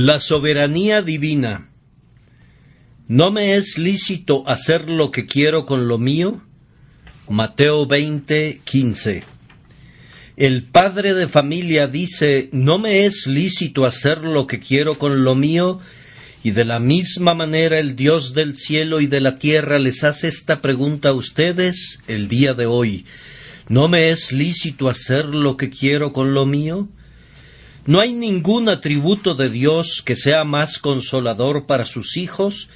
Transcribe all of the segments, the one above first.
La soberanía divina. ¿No me es lícito hacer lo que quiero con lo mío? Mateo 20:15. El padre de familia dice, ¿no me es lícito hacer lo que quiero con lo mío? Y de la misma manera el Dios del cielo y de la tierra les hace esta pregunta a ustedes el día de hoy. ¿No me es lícito hacer lo que quiero con lo mío? No hay ningún atributo de Dios que sea más consolador para sus hijos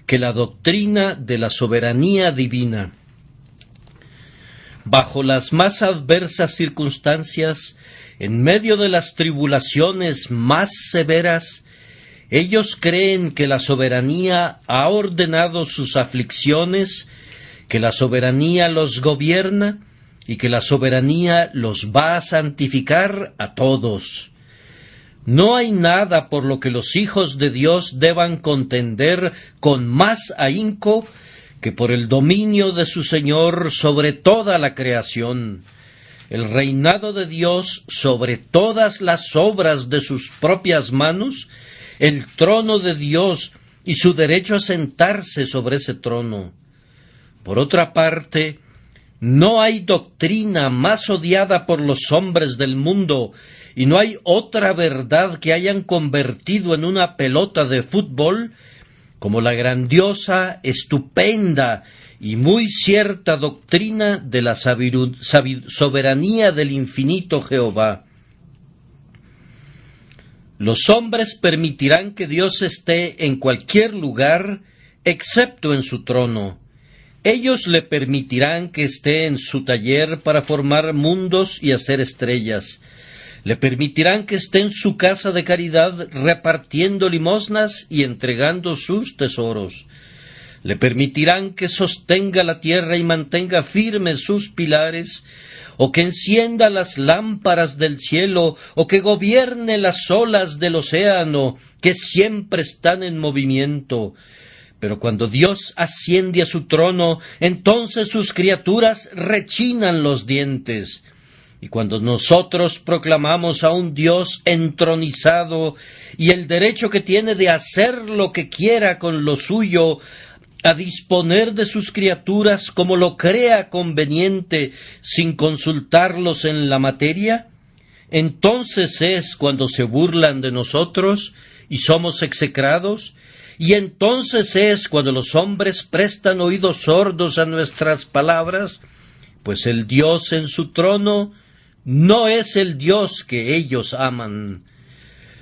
que la doctrina de la soberanía divina. Bajo las más adversas circunstancias, en medio de las tribulaciones más severas, ellos creen que la soberanía ha ordenado sus aflicciones, que la soberanía los gobierna y que la soberanía los va a santificar a todos. No hay nada por lo que los hijos de Dios deban contender con más ahínco que por el dominio de su Señor sobre toda la creación, el reinado de Dios sobre todas las obras de sus propias manos, el trono de Dios y su derecho a sentarse sobre ese trono. Por otra parte, no hay doctrina más odiada por los hombres del mundo y no hay otra verdad que hayan convertido en una pelota de fútbol como la grandiosa, estupenda y muy cierta doctrina de la soberanía del infinito Jehová. Los hombres permitirán que Dios esté en cualquier lugar, excepto en su trono. Ellos le permitirán que esté en su taller para formar mundos y hacer estrellas. Le permitirán que esté en su casa de caridad repartiendo limosnas y entregando sus tesoros. Le permitirán que sostenga la tierra y mantenga firmes sus pilares, o que encienda las lámparas del cielo, o que gobierne las olas del océano, que siempre están en movimiento. Pero cuando Dios asciende a su trono, entonces sus criaturas rechinan los dientes. Y cuando nosotros proclamamos a un Dios entronizado y el derecho que tiene de hacer lo que quiera con lo suyo, a disponer de sus criaturas como lo crea conveniente sin consultarlos en la materia, entonces es cuando se burlan de nosotros y somos execrados, y entonces es cuando los hombres prestan oídos sordos a nuestras palabras, pues el Dios en su trono no es el Dios que ellos aman.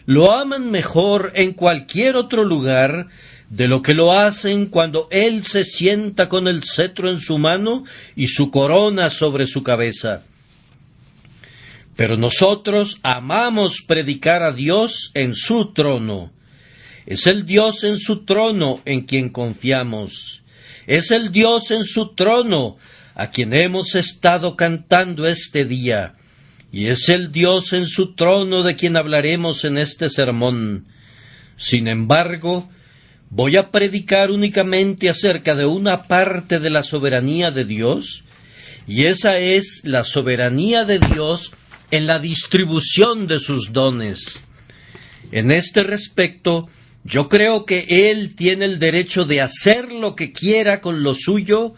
Lo aman mejor en cualquier otro lugar de lo que lo hacen cuando Él se sienta con el cetro en su mano y su corona sobre su cabeza. Pero nosotros amamos predicar a Dios en su trono. Es el Dios en su trono en quien confiamos. Es el Dios en su trono a quien hemos estado cantando este día. Y es el Dios en su trono de quien hablaremos en este sermón. Sin embargo, voy a predicar únicamente acerca de una parte de la soberanía de Dios, y esa es la soberanía de Dios en la distribución de sus dones. En este respecto, yo creo que Él tiene el derecho de hacer lo que quiera con lo suyo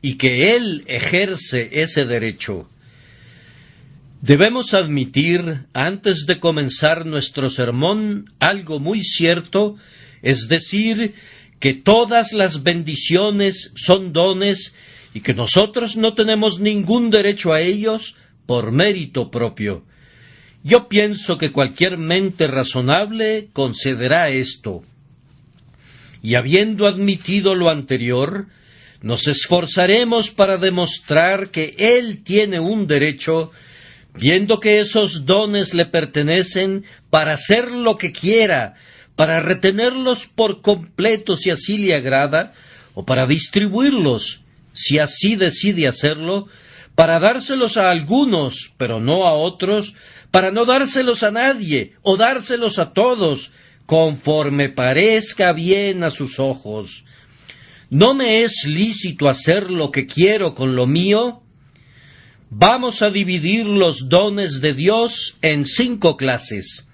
y que Él ejerce ese derecho. Debemos admitir, antes de comenzar nuestro sermón, algo muy cierto, es decir, que todas las bendiciones son dones y que nosotros no tenemos ningún derecho a ellos por mérito propio. Yo pienso que cualquier mente razonable concederá esto. Y habiendo admitido lo anterior, nos esforzaremos para demostrar que Él tiene un derecho, viendo que esos dones le pertenecen para hacer lo que quiera, para retenerlos por completo si así le agrada, o para distribuirlos si así decide hacerlo, para dárselos a algunos, pero no a otros, para no dárselos a nadie, o dárselos a todos, conforme parezca bien a sus ojos. ¿No me es lícito hacer lo que quiero con lo mío? Vamos a dividir los dones de Dios en 5 clases.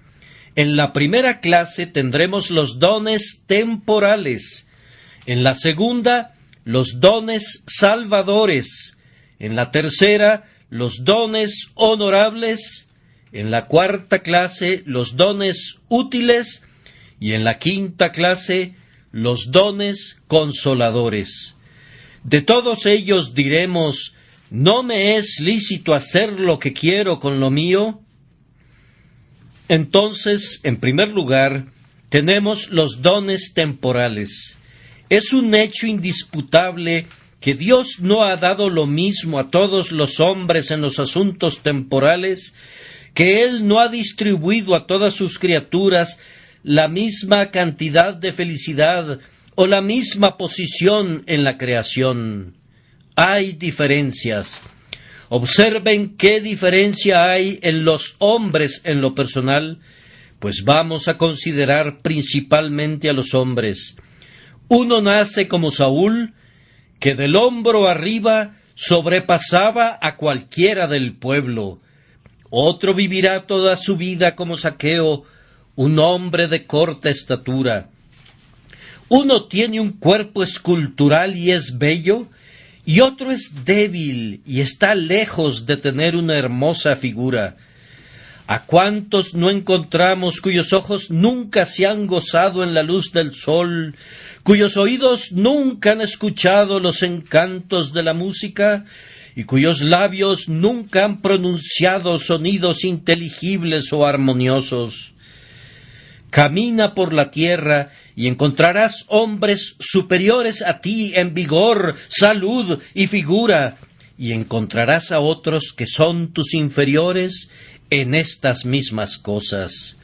En la primera clase tendremos los dones temporales, en la segunda los dones salvadores, en la tercera los dones honorables, en la cuarta clase los dones útiles y en la quinta clase los dones consoladores. De todos ellos diremos: ¿no me es lícito hacer lo que quiero con lo mío? Entonces, en primer lugar, tenemos los dones temporales. Es un hecho indisputable que Dios no ha dado lo mismo a todos los hombres en los asuntos temporales, que Él no ha distribuido a todas sus criaturas la misma cantidad de felicidad o la misma posición en la creación. Hay diferencias. Observen qué diferencia hay en los hombres en lo personal, pues vamos a considerar principalmente a los hombres. Uno nace como Saúl, que del hombro arriba sobrepasaba a cualquiera del pueblo. Otro vivirá toda su vida como Zaqueo, un hombre de corta estatura. Uno tiene un cuerpo escultural y es bello, y otro es débil y está lejos de tener una hermosa figura. ¿A cuántos no encontramos cuyos ojos nunca se han gozado en la luz del sol, cuyos oídos nunca han escuchado los encantos de la música, y cuyos labios nunca han pronunciado sonidos inteligibles o armoniosos? Camina por la tierra y encontrarás hombres superiores a ti en vigor, salud y figura, y encontrarás a otros que son tus inferiores en estas mismas cosas.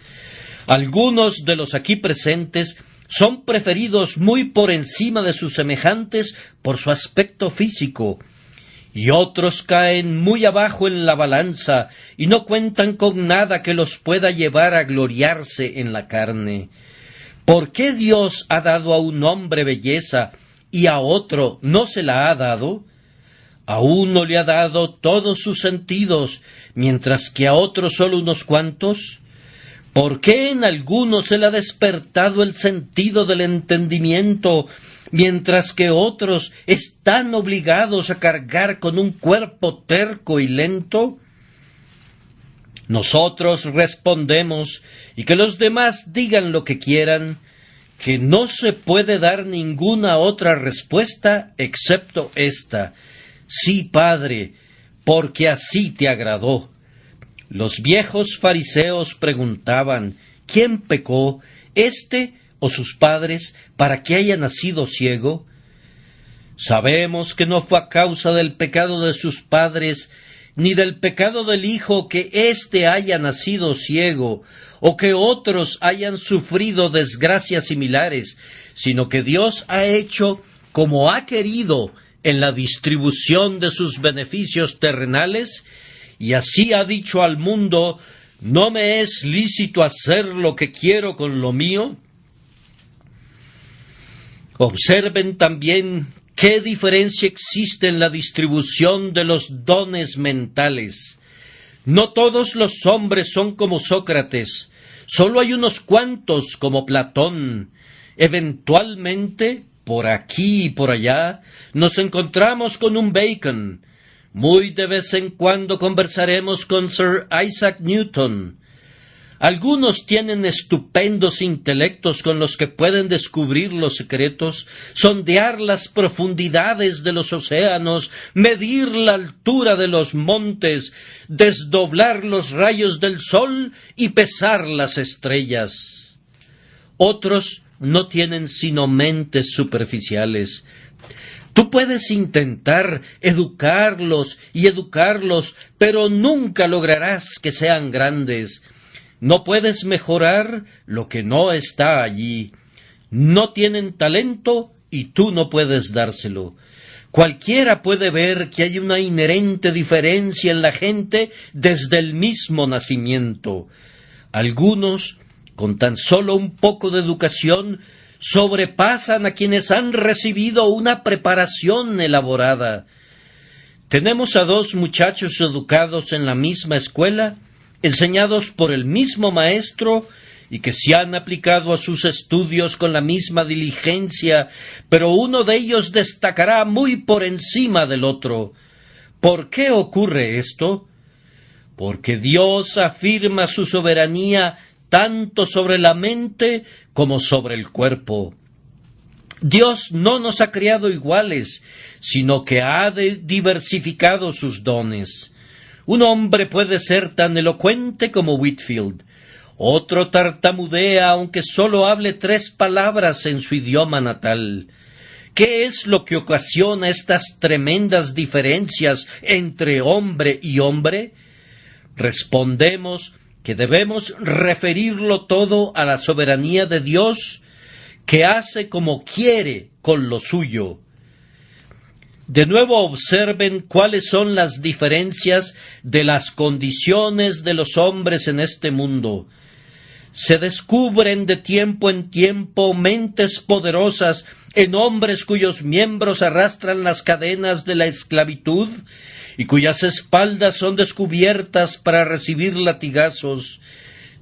Algunos de los aquí presentes son preferidos muy por encima de sus semejantes por su aspecto físico, y otros caen muy abajo en la balanza y no cuentan con nada que los pueda llevar a gloriarse en la carne. ¿Por qué Dios ha dado a un hombre belleza y a otro no se la ha dado? A uno le ha dado todos sus sentidos, mientras que a otro solo unos cuantos. ¿Por qué en algunos se le ha despertado el sentido del entendimiento, mientras que otros están obligados a cargar con un cuerpo terco y lento? Nosotros respondemos, y que los demás digan lo que quieran, que no se puede dar ninguna otra respuesta excepto esta: sí, Padre, porque así te agradó. Los viejos fariseos preguntaban: ¿quién pecó, éste o sus padres, para que haya nacido ciego? Sabemos que no fue a causa del pecado de sus padres, ni del pecado del hijo, que éste haya nacido ciego, o que otros hayan sufrido desgracias similares, sino que Dios ha hecho como ha querido en la distribución de sus beneficios terrenales, y así ha dicho al mundo: ¿no me es lícito hacer lo que quiero con lo mío? Observen también qué diferencia existe en la distribución de los dones mentales. No todos los hombres son como Sócrates, solo hay unos cuantos como Platón. Eventualmente, por aquí y por allá, nos encontramos con un Bacon. Muy de vez en cuando conversaremos con Sir Isaac Newton. Algunos tienen estupendos intelectos con los que pueden descubrir los secretos, sondear las profundidades de los océanos, medir la altura de los montes, desdoblar los rayos del sol y pesar las estrellas. Otros no tienen sino mentes superficiales. Tú puedes intentar educarlos, pero nunca lograrás que sean grandes. No puedes mejorar lo que no está allí. No tienen talento y tú no puedes dárselo. Cualquiera puede ver que hay una inherente diferencia en la gente desde el mismo nacimiento. Algunos, con tan solo un poco de educación, sobrepasan a quienes han recibido una preparación elaborada. Tenemos a dos muchachos educados en la misma escuela, enseñados por el mismo maestro, y que se han aplicado a sus estudios con la misma diligencia, pero uno de ellos destacará muy por encima del otro. ¿Por qué ocurre esto? Porque Dios afirma su soberanía tanto sobre la mente como sobre el cuerpo. Dios no nos ha creado iguales, sino que ha diversificado sus dones. Un hombre puede ser tan elocuente como Whitefield, otro tartamudea aunque sólo hable 3 palabras en su idioma natal. ¿Qué es lo que ocasiona estas tremendas diferencias entre hombre y hombre? Respondemos que debemos referirlo todo a la soberanía de Dios, que hace como quiere con lo suyo. De nuevo observen cuáles son las diferencias de las condiciones de los hombres en este mundo. Se descubren de tiempo en tiempo mentes poderosas en hombres cuyos miembros arrastran las cadenas de la esclavitud y cuyas espaldas son descubiertas para recibir latigazos.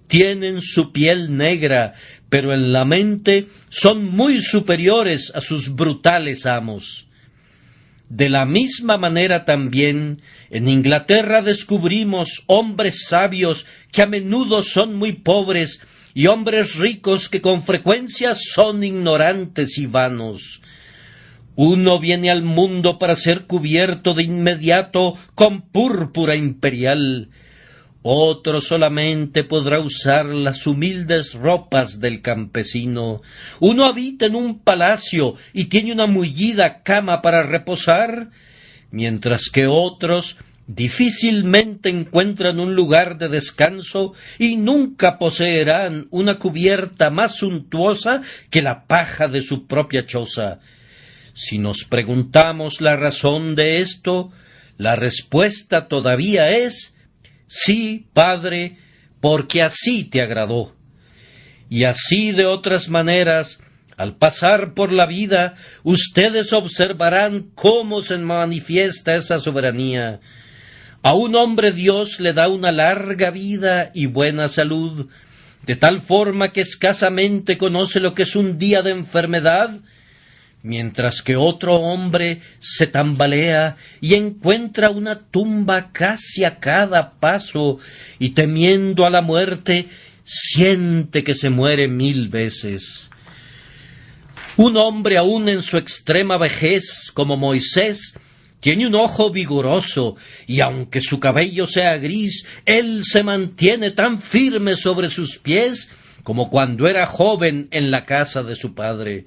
Tienen su piel negra, pero en la mente son muy superiores a sus brutales amos. De la misma manera también, en Inglaterra descubrimos hombres sabios que a menudo son muy pobres y hombres ricos que con frecuencia son ignorantes y vanos. Uno viene al mundo para ser cubierto de inmediato con púrpura imperial. Otro solamente podrá usar las humildes ropas del campesino. Uno habita en un palacio y tiene una mullida cama para reposar, mientras que otros difícilmente encuentran un lugar de descanso y nunca poseerán una cubierta más suntuosa que la paja de su propia choza. Si nos preguntamos la razón de esto, la respuesta todavía es: sí, Padre, porque así te agradó. Y así de otras maneras, al pasar por la vida, ustedes observarán cómo se manifiesta esa soberanía. A un hombre Dios le da una larga vida y buena salud, de tal forma que escasamente conoce lo que es un día de enfermedad, mientras que otro hombre se tambalea y encuentra una tumba casi a cada paso, y temiendo a la muerte, siente que se muere 1000 veces. Un hombre aún en su extrema vejez, como Moisés, tiene un ojo vigoroso, y aunque su cabello sea gris, él se mantiene tan firme sobre sus pies como cuando era joven en la casa de su padre.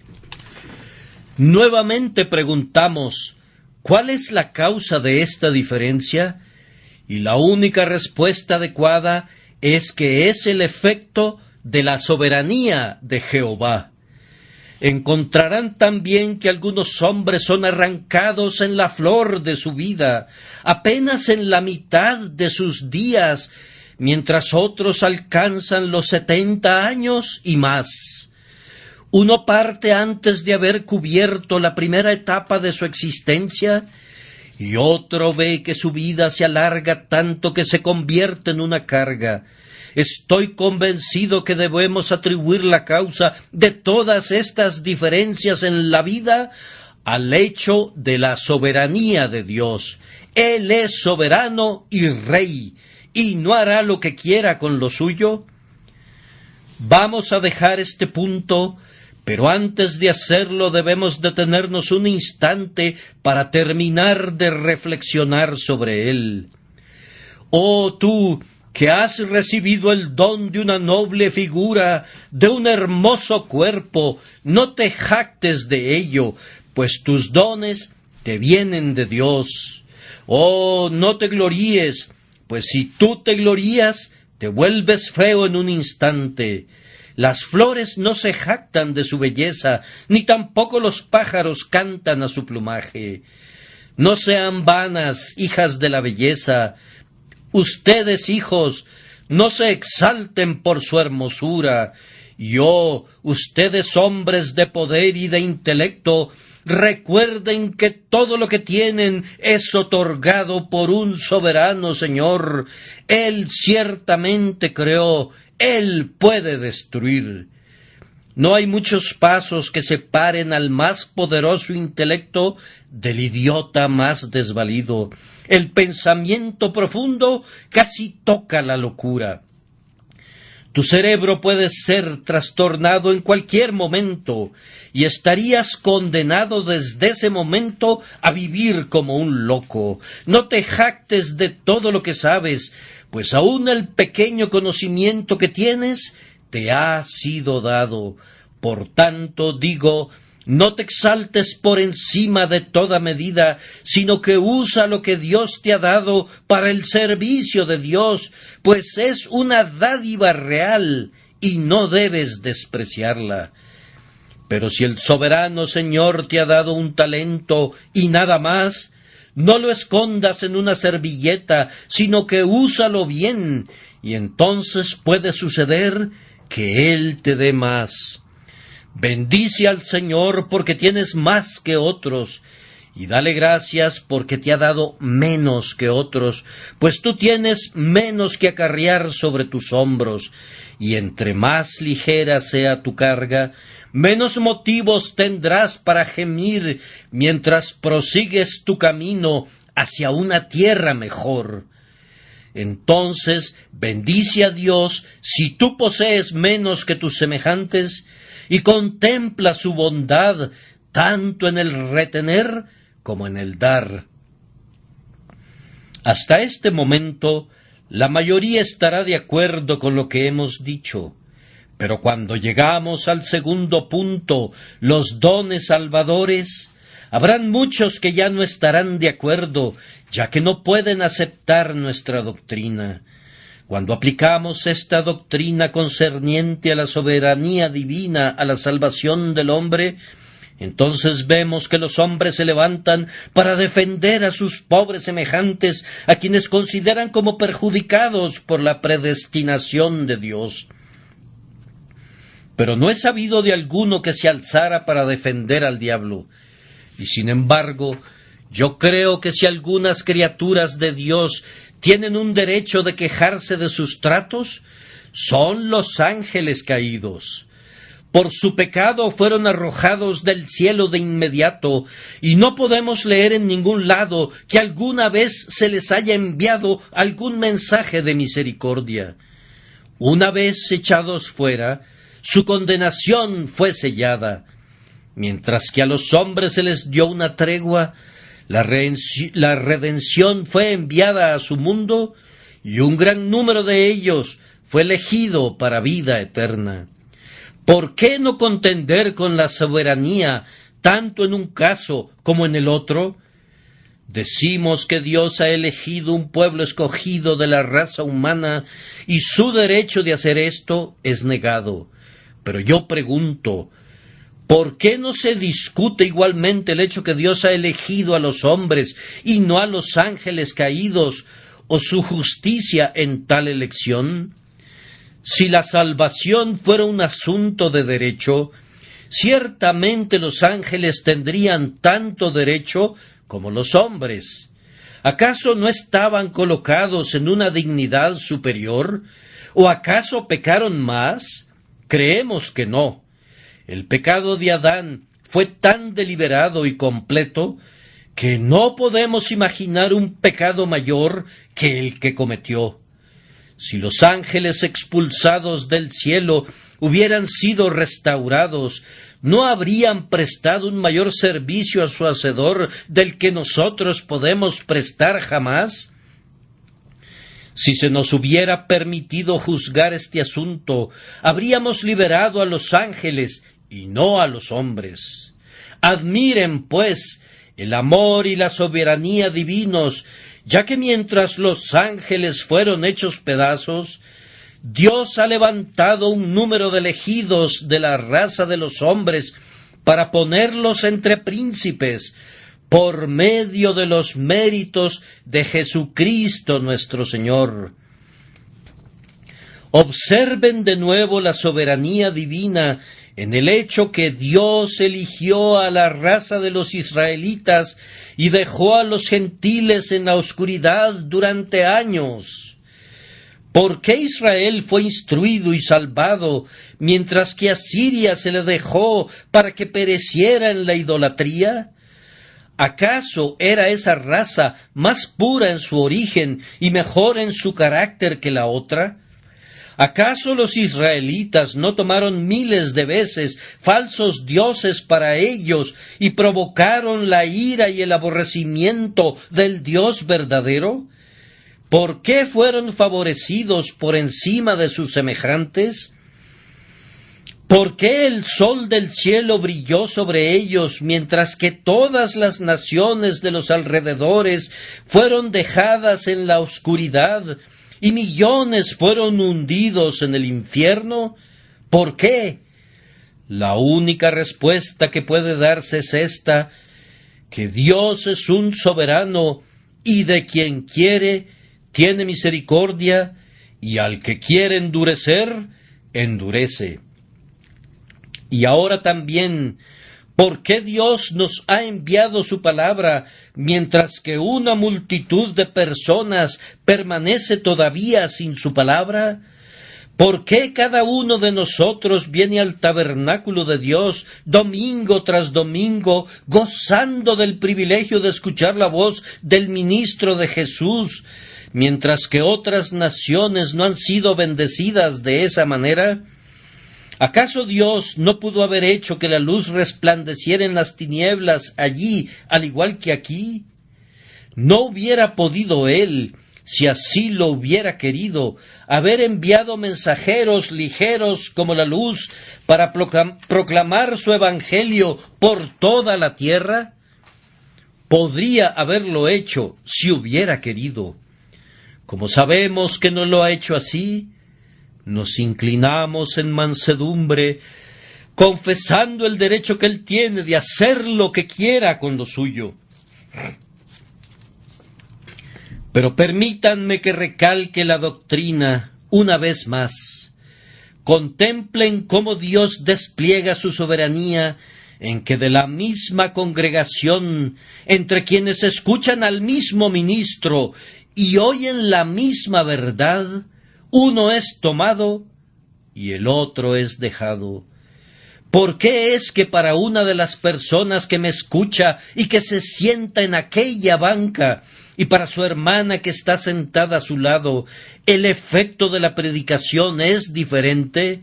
Nuevamente preguntamos, ¿cuál es la causa de esta diferencia? Y la única respuesta adecuada es que es el efecto de la soberanía de Jehová. Encontrarán también que algunos hombres son arrancados en la flor de su vida, apenas en la mitad de sus días, mientras otros alcanzan los 70 años y más. Uno parte antes de haber cubierto la primera etapa de su existencia, y otro ve que su vida se alarga tanto que se convierte en una carga. Estoy convencido que debemos atribuir la causa de todas estas diferencias en la vida al hecho de la soberanía de Dios. Él es soberano y rey, y no hará lo que quiera con lo suyo. Vamos a dejar este punto, pero antes de hacerlo debemos detenernos un instante para terminar de reflexionar sobre él. Oh tú, que has recibido el don de una noble figura, de un hermoso cuerpo, no te jactes de ello, pues tus dones te vienen de Dios. Oh, no te gloríes, pues si tú te glorías, te vuelves feo en un instante. Las flores no se jactan de su belleza, ni tampoco los pájaros cantan a su plumaje. No sean vanas, hijas de la belleza. Ustedes, hijos, no se exalten por su hermosura. Y oh, ustedes, hombres de poder y de intelecto, recuerden que todo lo que tienen es otorgado por un soberano Señor. Él ciertamente creó Él puede destruir. No hay muchos pasos que separen al más poderoso intelecto del idiota más desvalido. El pensamiento profundo casi toca la locura. Tu cerebro puede ser trastornado en cualquier momento y estarías condenado desde ese momento a vivir como un loco. No te jactes de todo lo que sabes, pues aún el pequeño conocimiento que tienes te ha sido dado. Por tanto, digo, no te exaltes por encima de toda medida, sino que usa lo que Dios te ha dado para el servicio de Dios, pues es una dádiva real y no debes despreciarla. Pero si el soberano Señor te ha dado un talento y nada más, no lo escondas en una servilleta, sino que úsalo bien, y entonces puede suceder que Él te dé más. Bendice al Señor porque tienes más que otros, y dale gracias porque te ha dado menos que otros, pues tú tienes menos que acarrear sobre tus hombros, y entre más ligera sea tu carga, menos motivos tendrás para gemir mientras prosigues tu camino hacia una tierra mejor. Entonces bendice a Dios si tú posees menos que tus semejantes, y contempla su bondad tanto en el retener como en el dar. Hasta este momento, la mayoría estará de acuerdo con lo que hemos dicho, pero cuando llegamos al segundo punto, los dones salvadores, habrán muchos que ya no estarán de acuerdo, ya que no pueden aceptar nuestra doctrina. Cuando aplicamos esta doctrina concerniente a la soberanía divina, a la salvación del hombre, entonces vemos que los hombres se levantan para defender a sus pobres semejantes, a quienes consideran como perjudicados por la predestinación de Dios. Pero no he sabido de alguno que se alzara para defender al diablo, y sin embargo, yo creo que si algunas criaturas de Dios tienen un derecho de quejarse de sus tratos, son los ángeles caídos. Por su pecado fueron arrojados del cielo de inmediato, y no podemos leer en ningún lado que alguna vez se les haya enviado algún mensaje de misericordia. Una vez echados fuera, su condenación fue sellada. Mientras que a los hombres se les dio una tregua, la redención fue enviada a su mundo, y un gran número de ellos fue elegido para vida eterna. ¿Por qué no contender con la soberanía, tanto en un caso como en el otro? Decimos que Dios ha elegido un pueblo escogido de la raza humana, y su derecho de hacer esto es negado. Pero yo pregunto, ¿por qué no se discute igualmente el hecho que Dios ha elegido a los hombres y no a los ángeles caídos, o su justicia en tal elección? Si la salvación fuera un asunto de derecho, ciertamente los ángeles tendrían tanto derecho como los hombres. ¿Acaso no estaban colocados en una dignidad superior? ¿O acaso pecaron más? Creemos que no. El pecado de Adán fue tan deliberado y completo que no podemos imaginar un pecado mayor que el que cometió. Si los ángeles expulsados del cielo hubieran sido restaurados, ¿no habrían prestado un mayor servicio a su Hacedor del que nosotros podemos prestar jamás? Si se nos hubiera permitido juzgar este asunto, habríamos liberado a los ángeles y no a los hombres. Admiren, pues, el amor y la soberanía divinos, ya que mientras los ángeles fueron hechos pedazos, Dios ha levantado un número de elegidos de la raza de los hombres para ponerlos entre príncipes, por medio de los méritos de Jesucristo nuestro Señor. Observen de nuevo la soberanía divina en el hecho que Dios eligió a la raza de los israelitas y dejó a los gentiles en la oscuridad durante años. ¿Por qué Israel fue instruido y salvado, mientras que a Siria se le dejó para que pereciera en la idolatría? ¿Acaso era esa raza más pura en su origen y mejor en su carácter que la otra? ¿Acaso los israelitas no tomaron miles de veces falsos dioses para ellos y provocaron la ira y el aborrecimiento del Dios verdadero? ¿Por qué fueron favorecidos por encima de sus semejantes? ¿Por qué el sol del cielo brilló sobre ellos, mientras que todas las naciones de los alrededores fueron dejadas en la oscuridad y millones fueron hundidos en el infierno? ¿Por qué? La única respuesta que puede darse es esta: que Dios es un soberano y de quien quiere tiene misericordia, y al que quiere endurecer, endurece. Y ahora también, ¿por qué Dios nos ha enviado su palabra, mientras que una multitud de personas permanece todavía sin su palabra? ¿Por qué cada uno de nosotros viene al tabernáculo de Dios domingo tras domingo, gozando del privilegio de escuchar la voz del ministro de Jesús, mientras que otras naciones no han sido bendecidas de esa manera? ¿Acaso Dios no pudo haber hecho que la luz resplandeciera en las tinieblas allí, al igual que aquí? ¿No hubiera podido Él, si así lo hubiera querido, haber enviado mensajeros ligeros como la luz para proclamar su evangelio por toda la tierra? Podría haberlo hecho si hubiera querido. Como sabemos que no lo ha hecho así, nos inclinamos en mansedumbre, confesando el derecho que Él tiene de hacer lo que quiera con lo suyo. Pero permítanme que recalque la doctrina una vez más. Contemplen cómo Dios despliega su soberanía en que de la misma congregación, entre quienes escuchan al mismo ministro y oyen la misma verdad, uno es tomado y el otro es dejado. ¿Por qué es que para una de las personas que me escucha y que se sienta en aquella banca, y para su hermana que está sentada a su lado, el efecto de la predicación es diferente?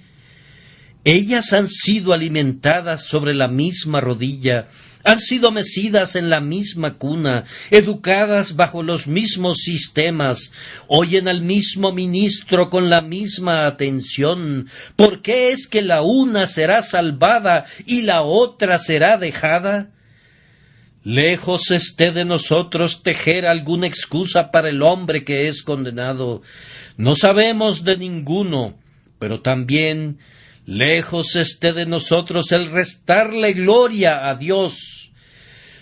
Ellas han sido alimentadas sobre la misma rodilla, han sido mecidas en la misma cuna, educadas bajo los mismos sistemas, oyen al mismo ministro con la misma atención. ¿Por qué es que la una será salvada y la otra será dejada? Lejos esté de nosotros tejer alguna excusa para el hombre que es condenado. No sabemos de ninguno, pero también lejos esté de nosotros el restarle gloria a Dios.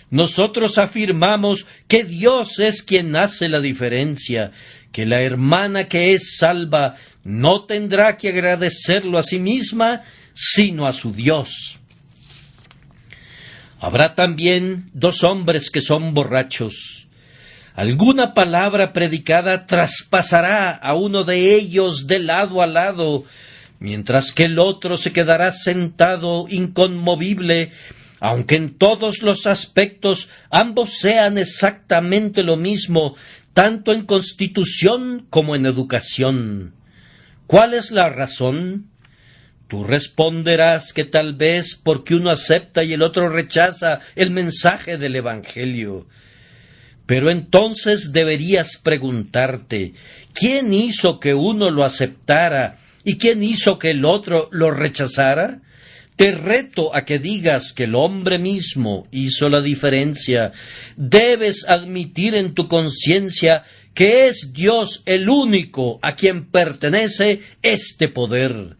Nosotros afirmamos que Dios es quien hace la diferencia, que la hermana que es salva no tendrá que agradecerlo a sí misma, sino a su Dios. Habrá también dos hombres que son borrachos. Alguna palabra predicada traspasará a uno de ellos de lado a lado, mientras que el otro se quedará sentado inconmovible, aunque en todos los aspectos ambos sean exactamente lo mismo, tanto en constitución como en educación. ¿Cuál es la razón? Tú responderás que tal vez porque uno acepta y el otro rechaza el mensaje del Evangelio. Pero entonces deberías preguntarte, ¿quién hizo que uno lo aceptara y quién hizo que el otro lo rechazara? Te reto a que digas que el hombre mismo hizo la diferencia. Debes admitir en tu conciencia que es Dios el único a quien pertenece este poder.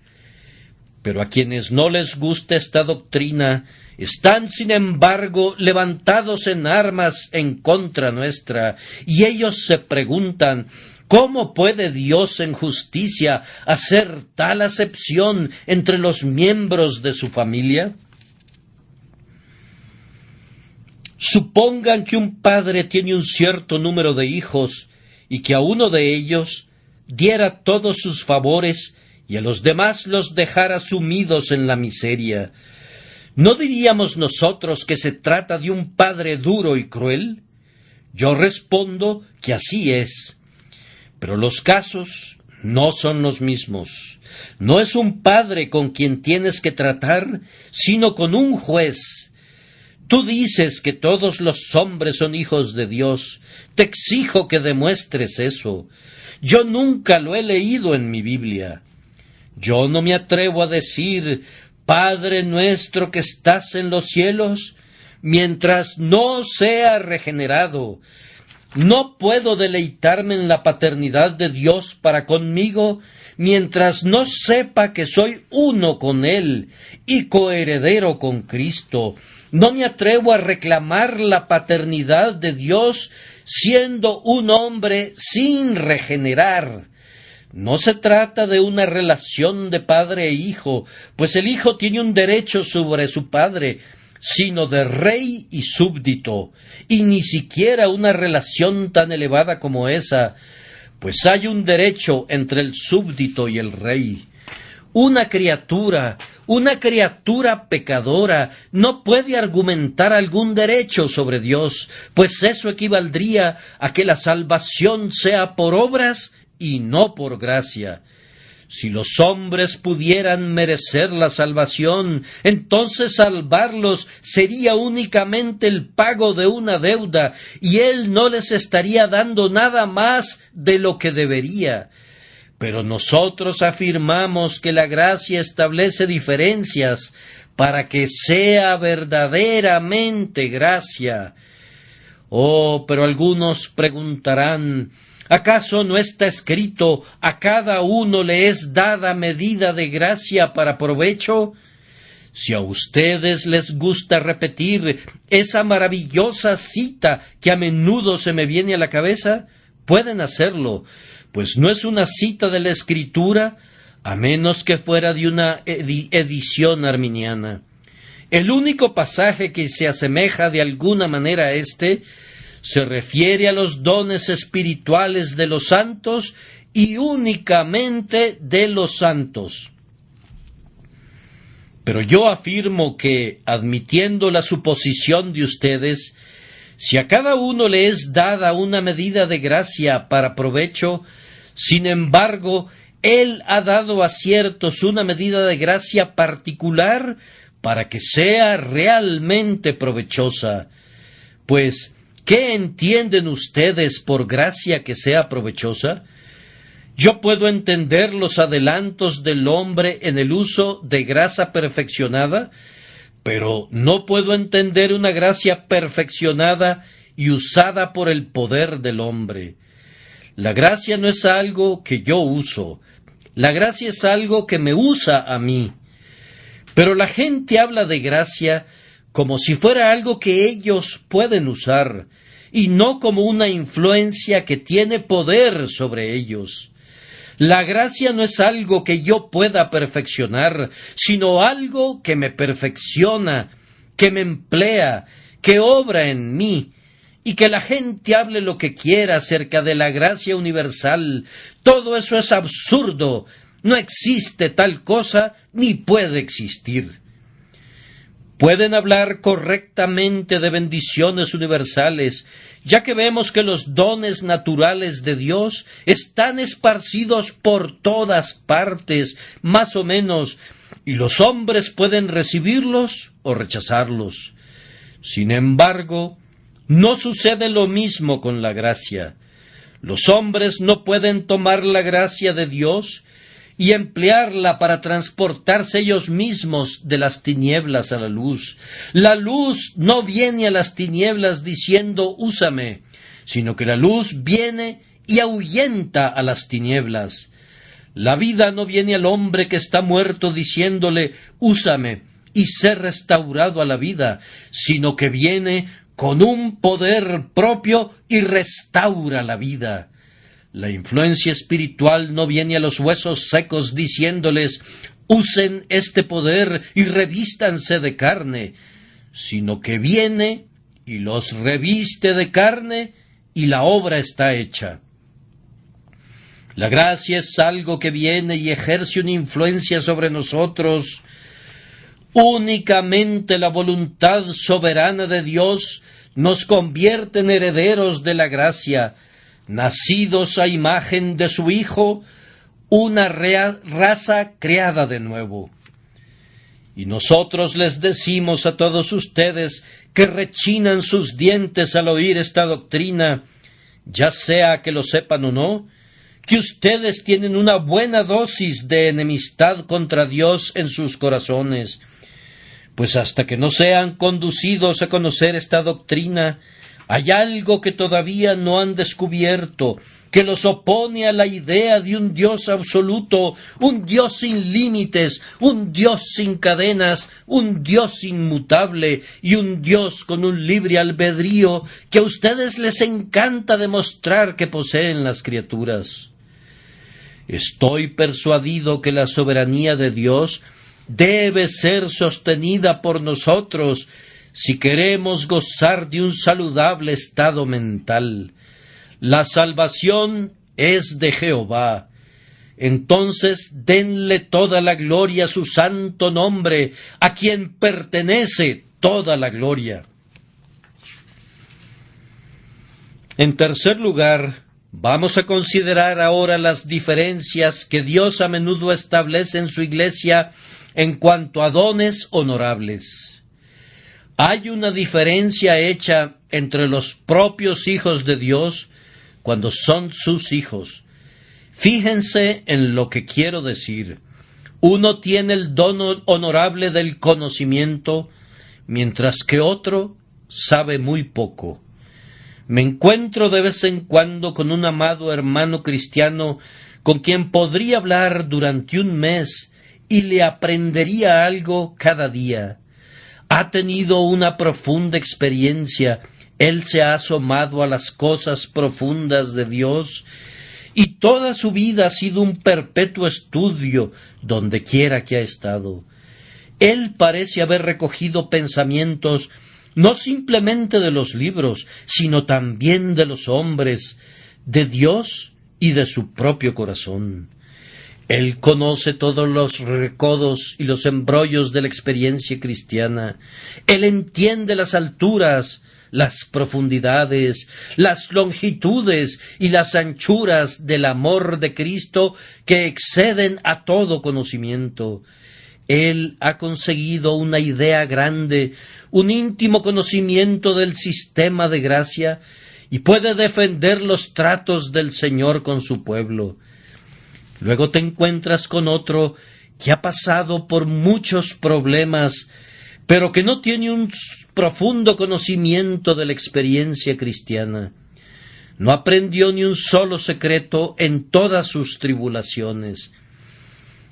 Pero a quienes no les gusta esta doctrina, están sin embargo levantados en armas en contra nuestra, y ellos se preguntan, ¿cómo puede Dios en justicia hacer tal acepción entre los miembros de su familia? Supongan que un padre tiene un cierto número de hijos, y que a uno de ellos diera todos sus favores y a los demás los dejara sumidos en la miseria. ¿No diríamos nosotros que se trata de un padre duro y cruel? Yo respondo que así es. Pero los casos no son los mismos. No es un padre con quien tienes que tratar, sino con un juez. Tú dices que todos los hombres son hijos de Dios. Te exijo que demuestres eso. Yo nunca lo he leído en mi Biblia. Yo no me atrevo a decir, Padre nuestro que estás en los cielos, mientras no sea regenerado. No puedo deleitarme en la paternidad de Dios para conmigo, mientras no sepa que soy uno con Él y coheredero con Cristo. No me atrevo a reclamar la paternidad de Dios siendo un hombre sin regenerar. No se trata de una relación de padre e hijo, pues el hijo tiene un derecho sobre su padre, sino de rey y súbdito, y ni siquiera una relación tan elevada como esa, pues hay un derecho entre el súbdito y el rey. Una criatura pecadora, no puede argumentar algún derecho sobre Dios, pues eso equivaldría a que la salvación sea por obras y no por gracia. Si los hombres pudieran merecer la salvación, entonces salvarlos sería únicamente el pago de una deuda, y Él no les estaría dando nada más de lo que debería. Pero nosotros afirmamos que la gracia establece diferencias para que sea verdaderamente gracia. Oh, pero algunos preguntarán, ¿acaso no está escrito, a cada uno le es dada medida de gracia para provecho? Si a ustedes les gusta repetir esa maravillosa cita que a menudo se me viene a la cabeza, pueden hacerlo, pues no es una cita de la Escritura, a menos que fuera de una edición arminiana. El único pasaje que se asemeja de alguna manera a este se refiere a los dones espirituales de los santos y únicamente de los santos. Pero yo afirmo que, admitiendo la suposición de ustedes, si a cada uno le es dada una medida de gracia para provecho, sin embargo, Él ha dado a ciertos una medida de gracia particular para que sea realmente provechosa. Pues, ¿qué entienden ustedes por gracia que sea provechosa? Yo puedo entender los adelantos del hombre en el uso de gracia perfeccionada, pero no puedo entender una gracia perfeccionada y usada por el poder del hombre. La gracia no es algo que yo uso, la gracia es algo que me usa a mí. Pero la gente habla de gracia como si fuera algo que ellos pueden usar, y no como una influencia que tiene poder sobre ellos. La gracia no es algo que yo pueda perfeccionar, sino algo que me perfecciona, que me emplea, que obra en mí, y que la gente hable lo que quiera acerca de la gracia universal. Todo eso es absurdo. No existe tal cosa, ni puede existir. Pueden hablar correctamente de bendiciones universales, ya que vemos que los dones naturales de Dios están esparcidos por todas partes, más o menos, y los hombres pueden recibirlos o rechazarlos. Sin embargo, no sucede lo mismo con la gracia. Los hombres no pueden tomar la gracia de Dios y emplearla para transportarse ellos mismos de las tinieblas a la luz. La luz no viene a las tinieblas diciendo úsame, sino que la luz viene y ahuyenta a las tinieblas. La vida no viene al hombre que está muerto diciéndole úsame y ser restaurado a la vida, sino que viene con un poder propio y restaura la vida. La influencia espiritual no viene a los huesos secos diciéndoles usen este poder y revístanse de carne, sino que viene y los reviste de carne y la obra está hecha. La gracia es algo que viene y ejerce una influencia sobre nosotros. Únicamente la voluntad soberana de Dios nos convierte en herederos de la gracia, nacidos a imagen de su Hijo, una raza creada de nuevo. Y nosotros les decimos a todos ustedes que rechinan sus dientes al oír esta doctrina, ya sea que lo sepan o no, que ustedes tienen una buena dosis de enemistad contra Dios en sus corazones, pues hasta que no sean conducidos a conocer esta doctrina, hay algo que todavía no han descubierto, que los opone a la idea de un Dios absoluto, un Dios sin límites, un Dios sin cadenas, un Dios inmutable y un Dios con un libre albedrío que a ustedes les encanta demostrar que poseen las criaturas. Estoy persuadido que la soberanía de Dios debe ser sostenida por nosotros si queremos gozar de un saludable estado mental. La salvación es de Jehová. Entonces denle toda la gloria a su santo nombre, a quien pertenece toda la gloria. En tercer lugar, vamos a considerar ahora las diferencias que Dios a menudo establece en su iglesia en cuanto a dones honorables. Hay una diferencia hecha entre los propios hijos de Dios cuando son sus hijos. Fíjense en lo que quiero decir. Uno tiene el don honorable del conocimiento, mientras que otro sabe muy poco. Me encuentro de vez en cuando con un amado hermano cristiano con quien podría hablar durante un mes y le aprendería algo cada día. Ha tenido una profunda experiencia, él se ha asomado a las cosas profundas de Dios y toda su vida ha sido un perpetuo estudio donde quiera que ha estado. Él parece haber recogido pensamientos no simplemente de los libros, sino también de los hombres, de Dios y de su propio corazón. Él conoce todos los recodos y los embrollos de la experiencia cristiana. Él entiende las alturas, las profundidades, las longitudes y las anchuras del amor de Cristo que exceden a todo conocimiento. Él ha conseguido una idea grande, un íntimo conocimiento del sistema de gracia y puede defender los tratos del Señor con su pueblo. Luego te encuentras con otro que ha pasado por muchos problemas, pero que no tiene un profundo conocimiento de la experiencia cristiana. No aprendió ni un solo secreto en todas sus tribulaciones.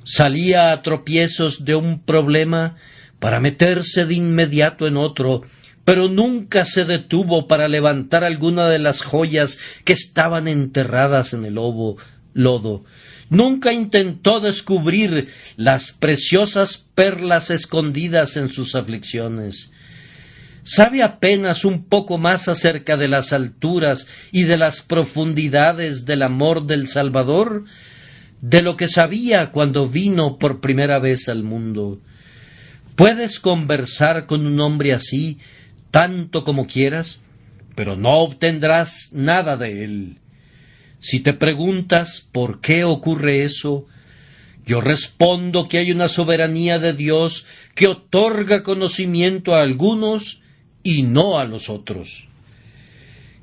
Salía a tropiezos de un problema para meterse de inmediato en otro, pero nunca se detuvo para levantar alguna de las joyas que estaban enterradas en el lodo. Nunca intentó descubrir las preciosas perlas escondidas en sus aflicciones. Sabe apenas un poco más acerca de las alturas y de las profundidades del amor del Salvador de lo que sabía cuando vino por primera vez al mundo. Puedes conversar con un hombre así tanto como quieras, pero no obtendrás nada de él. Si te preguntas por qué ocurre eso, yo respondo que hay una soberanía de Dios que otorga conocimiento a algunos y no a los otros.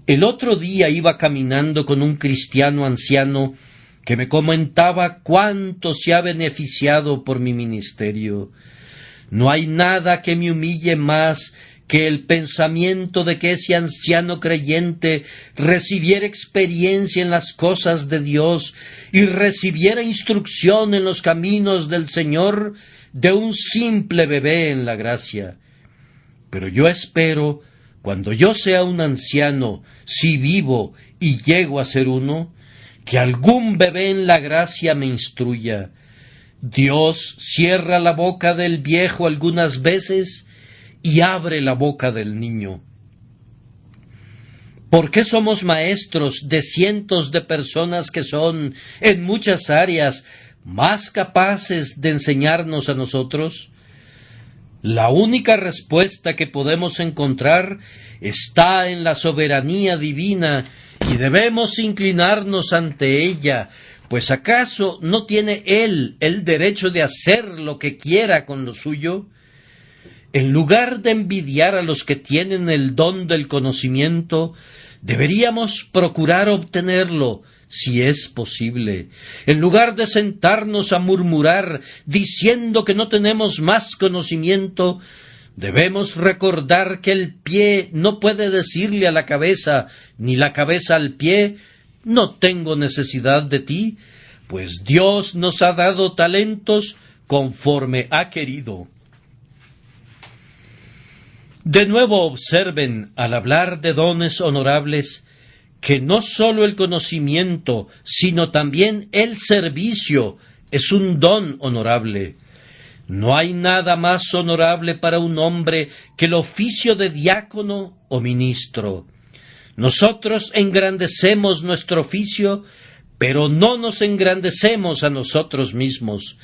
El otro día iba caminando con un cristiano anciano que me comentaba cuánto se ha beneficiado por mi ministerio. No hay nada que me humille más que el pensamiento de que ese anciano creyente recibiera experiencia en las cosas de Dios y recibiera instrucción en los caminos del Señor de un simple bebé en la gracia. Pero yo espero, cuando yo sea un anciano, si vivo y llego a ser uno, que algún bebé en la gracia me instruya. Dios cierra la boca del viejo algunas veces y abre la boca del niño. ¿Por qué somos maestros de cientos de personas que son, en muchas áreas, más capaces de enseñarnos a nosotros? La única respuesta que podemos encontrar está en la soberanía divina y debemos inclinarnos ante ella, pues ¿acaso no tiene Él el derecho de hacer lo que quiera con lo suyo? En lugar de envidiar a los que tienen el don del conocimiento, deberíamos procurar obtenerlo, si es posible. En lugar de sentarnos a murmurar, diciendo que no tenemos más conocimiento, debemos recordar que el pie no puede decirle a la cabeza, ni la cabeza al pie, no tengo necesidad de ti, pues Dios nos ha dado talentos conforme ha querido. De nuevo observen, al hablar de dones honorables, que no sólo el conocimiento, sino también el servicio es un don honorable. No hay nada más honorable para un hombre que el oficio de diácono o ministro. Nosotros engrandecemos nuestro oficio, pero no nos engrandecemos a nosotros mismos.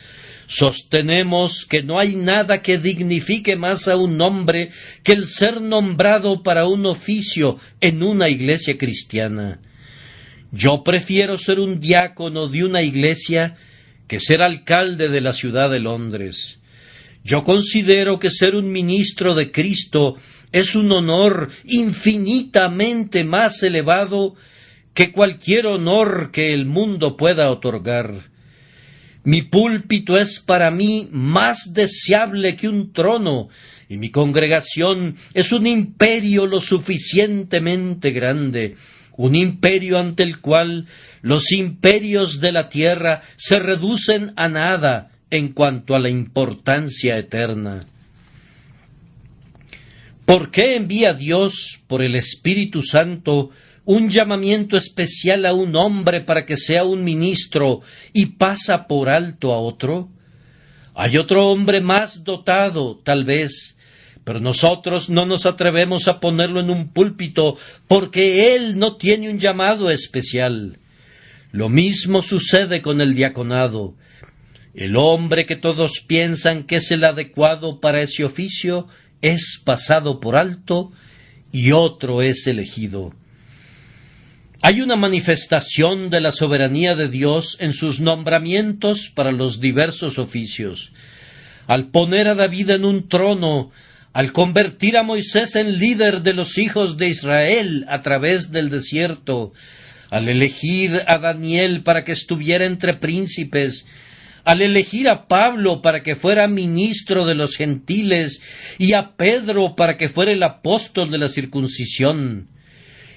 Sostenemos que no hay nada que dignifique más a un hombre que el ser nombrado para un oficio en una iglesia cristiana. Yo prefiero ser un diácono de una iglesia que ser alcalde de la ciudad de Londres. Yo considero que ser un ministro de Cristo es un honor infinitamente más elevado que cualquier honor que el mundo pueda otorgar. Mi púlpito es para mí más deseable que un trono, y mi congregación es un imperio lo suficientemente grande, un imperio ante el cual los imperios de la tierra se reducen a nada en cuanto a la importancia eterna. ¿Por qué envía Dios por el Espíritu Santo un llamamiento especial a un hombre para que sea un ministro y pasa por alto a otro? Hay otro hombre más dotado, tal vez, pero nosotros no nos atrevemos a ponerlo en un púlpito porque él no tiene un llamado especial. Lo mismo sucede con el diaconado. El hombre que todos piensan que es el adecuado para ese oficio es pasado por alto y otro es elegido. Hay una manifestación de la soberanía de Dios en sus nombramientos para los diversos oficios. Al poner a David en un trono, al convertir a Moisés en líder de los hijos de Israel a través del desierto, al elegir a Daniel para que estuviera entre príncipes, al elegir a Pablo para que fuera ministro de los gentiles y a Pedro para que fuera el apóstol de la circuncisión.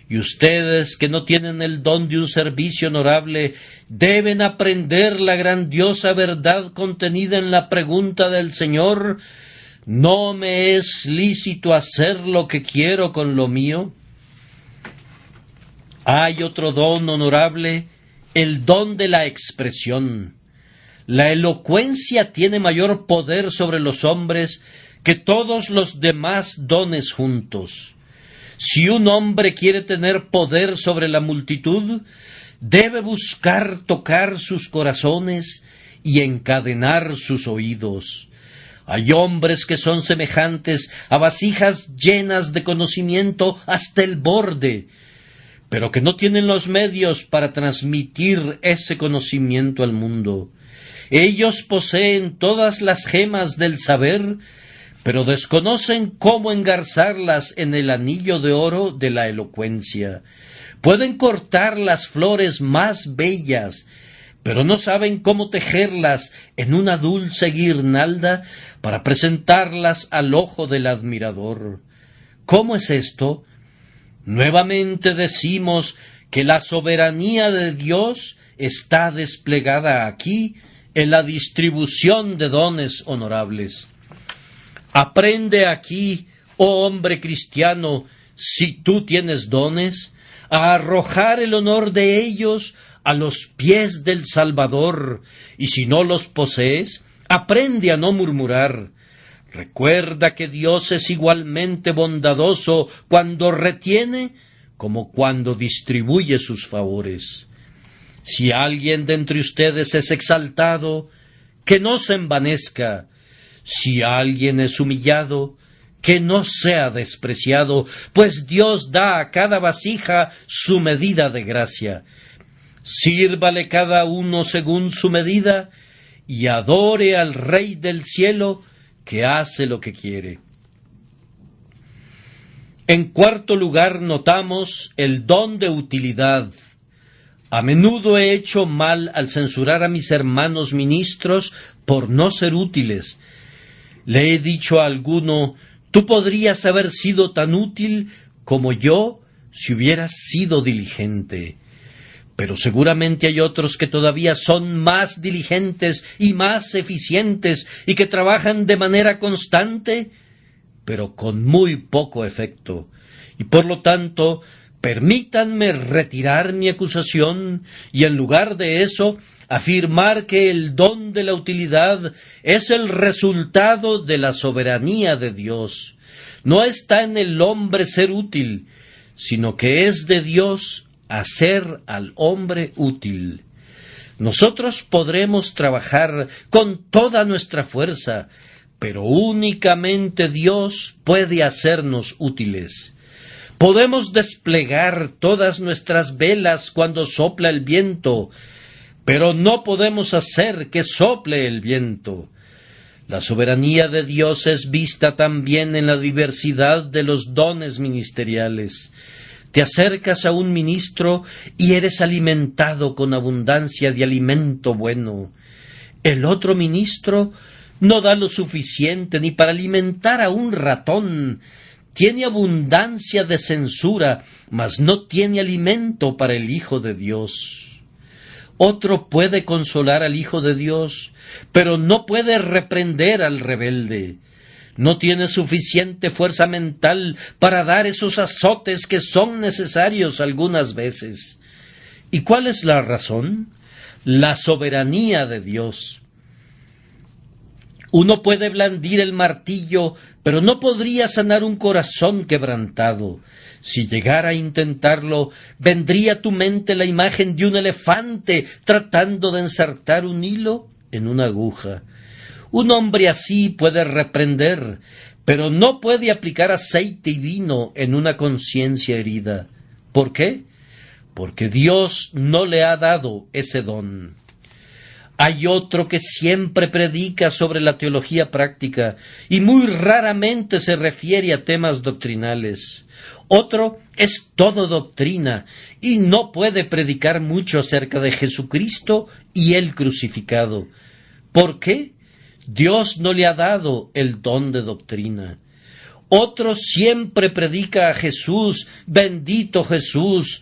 Y ustedes que no tienen el don de un servicio honorable deben aprender la grandiosa verdad contenida en la pregunta del Señor: ¿no me es lícito hacer lo que quiero con lo mío? Hay otro don honorable, el don de la expresión. La elocuencia tiene mayor poder sobre los hombres que todos los demás dones juntos. Si un hombre quiere tener poder sobre la multitud, debe buscar tocar sus corazones y encadenar sus oídos. Hay hombres que son semejantes a vasijas llenas de conocimiento hasta el borde, pero que no tienen los medios para transmitir ese conocimiento al mundo. Ellos poseen todas las gemas del saber, pero desconocen cómo engarzarlas en el anillo de oro de la elocuencia. Pueden cortar las flores más bellas, pero no saben cómo tejerlas en una dulce guirnalda para presentarlas al ojo del admirador. ¿Cómo es esto? Nuevamente decimos que la soberanía de Dios está desplegada aquí en la distribución de dones honorables. Aprende aquí, oh hombre cristiano, si tú tienes dones, a arrojar el honor de ellos a los pies del Salvador, y si no los posees, aprende a no murmurar. Recuerda que Dios es igualmente bondadoso cuando retiene como cuando distribuye sus favores. Si alguien de entre ustedes es exaltado, que no se envanezca. Si alguien es humillado, que no sea despreciado, pues Dios da a cada vasija su medida de gracia. Sírvale cada uno según su medida, y adore al Rey del cielo, que hace lo que quiere. En cuarto lugar, notamos el don de utilidad. A menudo he hecho mal al censurar a mis hermanos ministros por no ser útiles. Le he dicho a alguno: tú podrías haber sido tan útil como yo si hubieras sido diligente. Pero seguramente hay otros que todavía son más diligentes y más eficientes y que trabajan de manera constante, pero con muy poco efecto. Y por lo tanto, permítanme retirar mi acusación y en lugar de eso, afirmar que el don de la utilidad es el resultado de la soberanía de Dios. No está en el hombre ser útil, sino que es de Dios hacer al hombre útil. Nosotros podremos trabajar con toda nuestra fuerza, pero únicamente Dios puede hacernos útiles. Podemos desplegar todas nuestras velas cuando sopla el viento, pero no podemos hacer que sople el viento. La soberanía de Dios es vista también en la diversidad de los dones ministeriales. Te acercas a un ministro y eres alimentado con abundancia de alimento bueno. El otro ministro no da lo suficiente ni para alimentar a un ratón. Tiene abundancia de censura, mas no tiene alimento para el Hijo de Dios. Otro puede consolar al Hijo de Dios, pero no puede reprender al rebelde. No tiene suficiente fuerza mental para dar esos azotes que son necesarios algunas veces. ¿Y cuál es la razón? La soberanía de Dios. Uno puede blandir el martillo, pero no podría sanar un corazón quebrantado. Si llegara a intentarlo, vendría a tu mente la imagen de un elefante tratando de ensartar un hilo en una aguja. Un hombre así puede reprender, pero no puede aplicar aceite y vino en una conciencia herida. ¿Por qué? Porque Dios no le ha dado ese don. Hay otro que siempre predica sobre la teología práctica y muy raramente se refiere a temas doctrinales. Otro es todo doctrina y no puede predicar mucho acerca de Jesucristo y el crucificado. ¿Por qué? Dios no le ha dado el don de doctrina. Otro siempre predica a Jesús, bendito Jesús,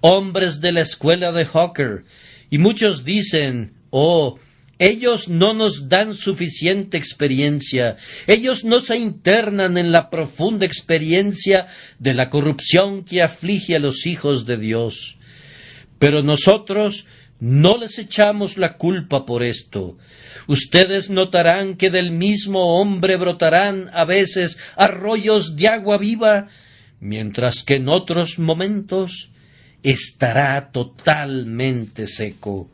hombres de la escuela de Hawker, y muchos dicen: oh, ellos no nos dan suficiente experiencia, ellos no se internan en la profunda experiencia de la corrupción que aflige a los hijos de Dios. Pero nosotros no les echamos la culpa por esto. Ustedes notarán que del mismo hombre brotarán a veces arroyos de agua viva, mientras que en otros momentos estará totalmente seco.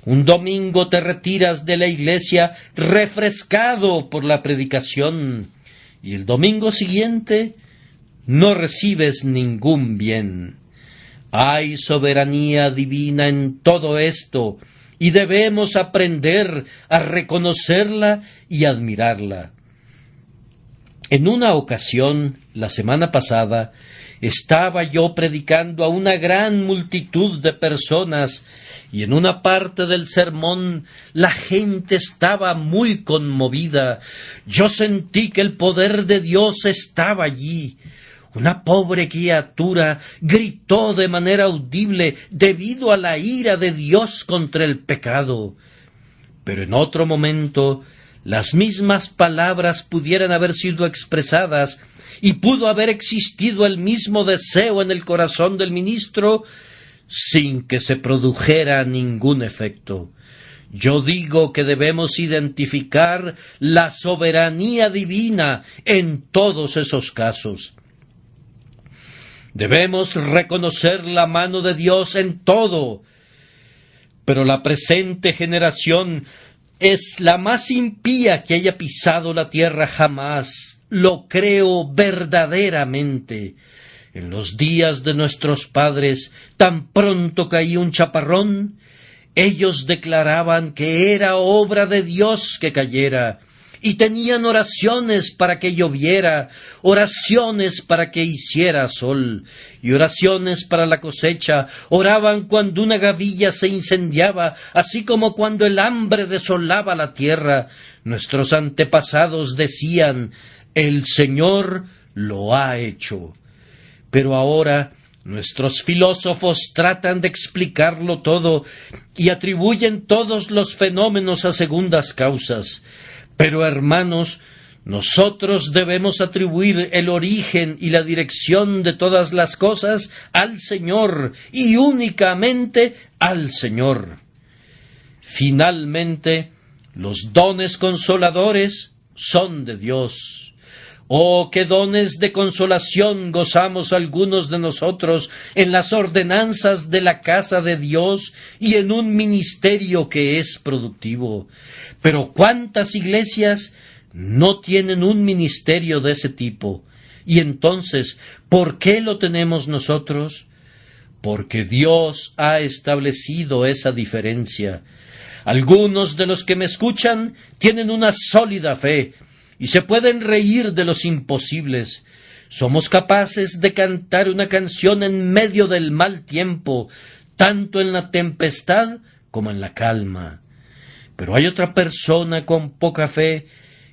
Un domingo te retiras de la iglesia refrescado por la predicación, y el domingo siguiente no recibes ningún bien. Hay soberanía divina en todo esto, y debemos aprender a reconocerla y admirarla. En una ocasión, la semana pasada, estaba yo predicando a una gran multitud de personas, y en una parte del sermón la gente estaba muy conmovida. Yo sentí que el poder de Dios estaba allí. Una pobre criatura gritó de manera audible debido a la ira de Dios contra el pecado. Pero en otro momento las mismas palabras pudieran haber sido expresadas y pudo haber existido el mismo deseo en el corazón del ministro sin que se produjera ningún efecto. Yo digo que debemos identificar la soberanía divina en todos esos casos. Debemos reconocer la mano de Dios en todo, pero la presente generación es la más impía que haya pisado la tierra jamás. Lo creo verdaderamente. En los días de nuestros padres, tan pronto caía un chaparrón, ellos declaraban que era obra de Dios que cayera, y tenían oraciones para que lloviera, oraciones para que hiciera sol, y oraciones para la cosecha. Oraban cuando una gavilla se incendiaba, así como cuando el hambre desolaba la tierra. Nuestros antepasados decían: el Señor lo ha hecho. Pero ahora nuestros filósofos tratan de explicarlo todo y atribuyen todos los fenómenos a segundas causas. Pero, hermanos, nosotros debemos atribuir el origen y la dirección de todas las cosas al Señor, y únicamente al Señor. Finalmente, los dones consoladores son de Dios. Oh, qué dones de consolación gozamos algunos de nosotros en las ordenanzas de la casa de Dios y en un ministerio que es productivo. Pero ¿cuántas iglesias no tienen un ministerio de ese tipo? Y entonces, ¿por qué lo tenemos nosotros? Porque Dios ha establecido esa diferencia. Algunos de los que me escuchan tienen una sólida fe y se pueden reír de los imposibles. Somos capaces de cantar una canción en medio del mal tiempo, tanto en la tempestad como en la calma. Pero hay otra persona con poca fe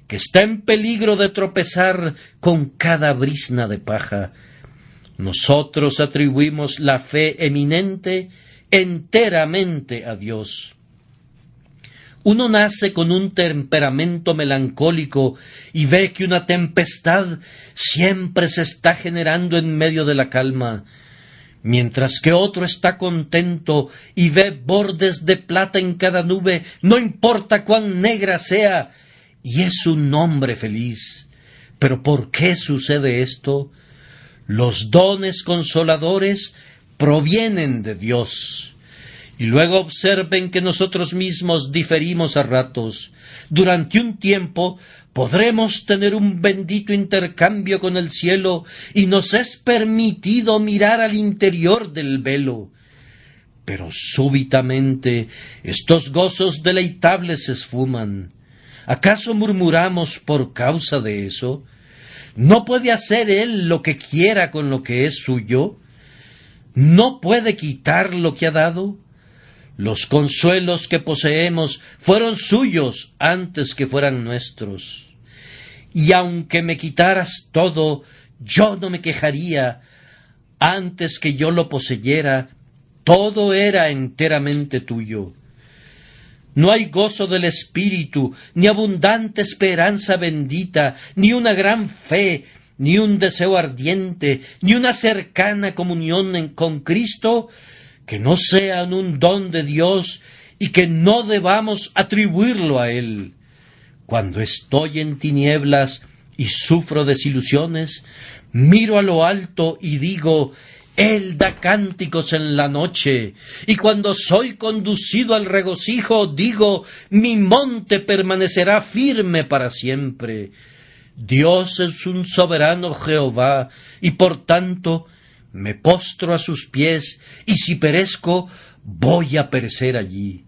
que está en peligro de tropezar con cada brizna de paja. Nosotros atribuimos la fe eminente enteramente a Dios. Uno nace con un temperamento melancólico y ve que una tempestad siempre se está generando en medio de la calma, mientras que otro está contento y ve bordes de plata en cada nube, no importa cuán negra sea, y es un hombre feliz. ¿Pero por qué sucede esto? Los dones consoladores provienen de Dios. Y luego observen que nosotros mismos diferimos a ratos. Durante un tiempo podremos tener un bendito intercambio con el cielo y nos es permitido mirar al interior del velo. Pero súbitamente estos gozos deleitables se esfuman. ¿Acaso murmuramos por causa de eso? ¿No puede hacer Él lo que quiera con lo que es suyo? ¿No puede quitar lo que ha dado? Los consuelos que poseemos fueron suyos antes que fueran nuestros. Y aunque me quitaras todo, yo no me quejaría. Antes que yo lo poseyera, todo era enteramente tuyo. No hay gozo del espíritu, ni abundante esperanza bendita, ni una gran fe, ni un deseo ardiente, ni una cercana comunión con Cristo, que no sean un don de Dios y que no debamos atribuirlo a Él. Cuando estoy en tinieblas y sufro desilusiones, miro a lo alto y digo: Él da cánticos en la noche. Y cuando soy conducido al regocijo, digo: mi monte permanecerá firme para siempre. Dios es un soberano Jehová, y por tanto me postro a sus pies, y si perezco, voy a perecer allí.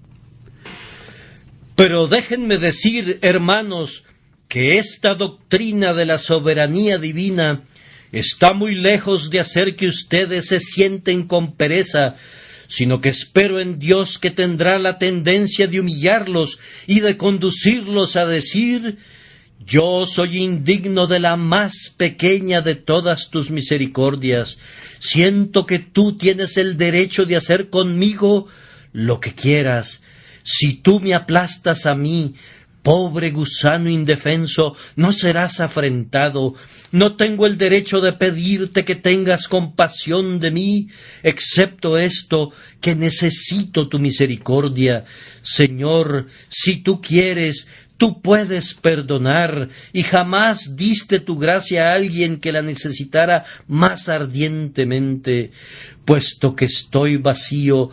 Pero déjenme decir, hermanos, que esta doctrina de la soberanía divina está muy lejos de hacer que ustedes se sienten con pereza, sino que espero en Dios que tendrá la tendencia de humillarlos y de conducirlos a decir: yo soy indigno de la más pequeña de todas tus misericordias. Siento que tú tienes el derecho de hacer conmigo lo que quieras. Si tú me aplastas a mí, pobre gusano indefenso, no serás afrentado. No tengo el derecho de pedirte que tengas compasión de mí, excepto esto, que necesito tu misericordia. Señor, si tú quieres, Tú puedes perdonar y jamás diste tu gracia a alguien que la necesitara más ardientemente. Puesto que estoy vacío,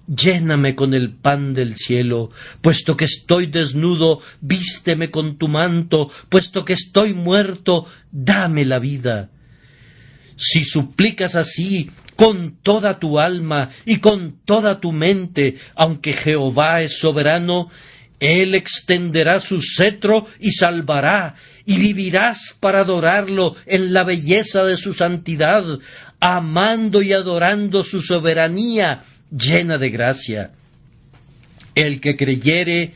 lléname con el pan del cielo. Puesto que estoy desnudo, vísteme con tu manto. Puesto que estoy muerto, dame la vida. Si suplicas así, con toda tu alma y con toda tu mente, aunque Jehová es soberano, Él extenderá su cetro y salvará, y vivirás para adorarlo en la belleza de su santidad, amando y adorando su soberanía llena de gracia. El que creyere,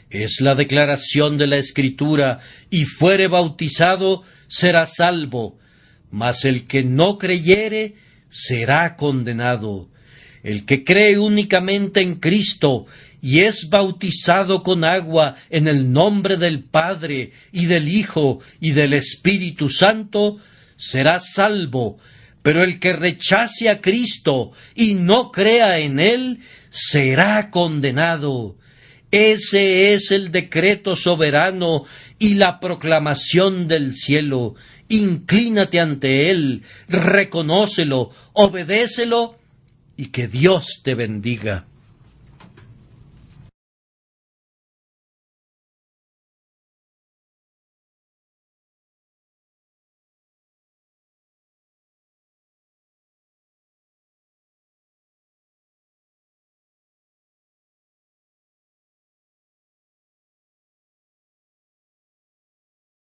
es la declaración de la Escritura, y fuere bautizado, será salvo, mas el que no creyere, será condenado. El que cree únicamente en Cristo y es bautizado con agua en el nombre del Padre y del Hijo y del Espíritu Santo, será salvo, pero el que rechace a Cristo y no crea en Él, será condenado. Ese es el decreto soberano y la proclamación del cielo. Inclínate ante Él, reconócelo, obedécelo, y que Dios te bendiga.